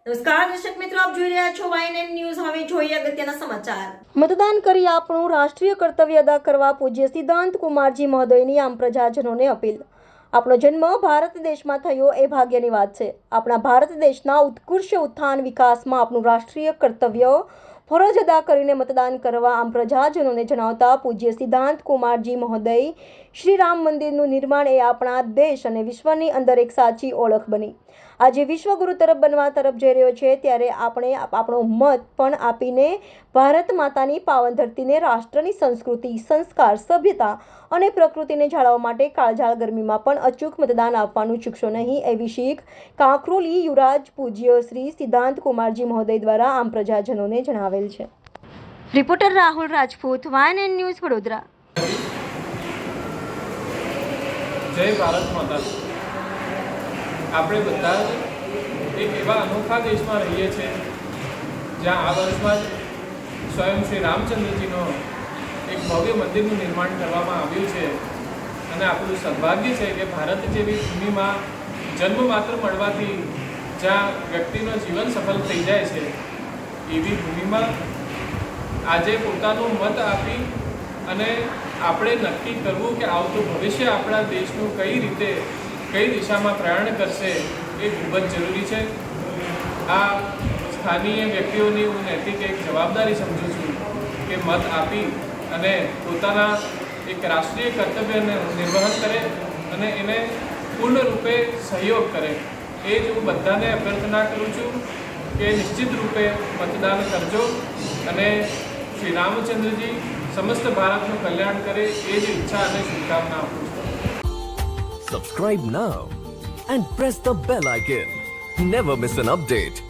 નમસ્કાર દર્શક મિત્રો, આપ જોઈ રહ્યા છો YNN ન્યૂઝ। હવે જોઈએ અગત્યના સમાચાર। મતદાન કરી આપણું રાષ્ટ્રીય કર્તવ્ય અદા કરવા પૂજ્ય સિદ્ધાંત કુમારજી મહોદયની આમ પ્રજાજનોને અપીલ। આપણો જન્મ ભારત દેશમાં થયો એ ભાગ્યની વાત છે। આપણા ભારત દેશના ઉત્કૃષ્ટ ઉત્થાન વિકાસમાં આપણું રાષ્ટ્રીય કર્તવ્ય ફરજ અદા કરીને મતદાન કરવા આમ પ્રજાજનોને જણાવતા પૂજ્ય સિદ્ધાંત કુમારજી મહોદય શ્રી રામ મંદિરનું નિર્માણ એ આપણા દેશ અને વિશ્વની અંદર એક સાચી ઓળખ બની આજે વિશ્વગુરુ તરફ બનવા તરફ જઈ રહ્યો છે, ત્યારે આપણે આપણો મત પણ આપીને ભારત માતાની પાવન ધરતીને, રાષ્ટ્રની સંસ્કૃતિ, સંસ્કાર, સભ્યતા અને પ્રકૃતિને જાળવવા માટે કાળઝાળ ગરમીમાં પણ અચૂક મતદાન આપવાનું ચૂકશો નહીં, એવી શીખ કાંકરોલી યુવરાજ પૂજ્ય શ્રી સિદ્ધાંત કુમારજી મહોદય દ્વારા આમ પ્રજાજનોને જણાવેલ છે। Reporter Rahul Rajput, YNN news, Vadodara. જય ભારત માતા। આપણે બધા એક એવા અનોખા દેશમાં રહીએ છીએ જ્યાં આ વર્ષમાં જ સ્વયં શ્રી રામચંદ્રજીનો એક ભવ્ય મંદિરનું નિર્માણ કરવામાં આવ્યું છે અને આપણું સદભાગ્ય છે કે ભારત જેવી ભૂમિમાં જન્મ માત્ર મળવાથી જ્યાં વ્યક્તિનું જીવન સફળ થઈ જાય છે, એવી ભૂમિમાં આજે પોતાનો મત આપી અને આપણે નક્કી કરવું કે આવતું ભવિષ્ય આપણા દેશનું કઈ રીતે, કઈ દિશામાં પ્રયાણ કરશે, એ ખૂબ જ જરૂરી છે। આ સ્થાનીય વ્યક્તિઓની હું નૈતિક એક જવાબદારી સમજું છું કે મત આપી અને પોતાના એક રાષ્ટ્રીય કર્તવ્યને નિર્વહન કરે અને એને પૂર્ણ રૂપે સહયોગ કરે। એ જ હું બધાને અભ્યર્થના કરું છું કે નિશ્ચિત રૂપે મતદાન કરજો અને શ્રી રામચંદ્રજી સમસ્ત ભારતનું કલ્યાણ કરે, એ જ ઈચ્છા અને શુભકામના આપું છું। Subscribe now and press the bell icon. Never miss an update.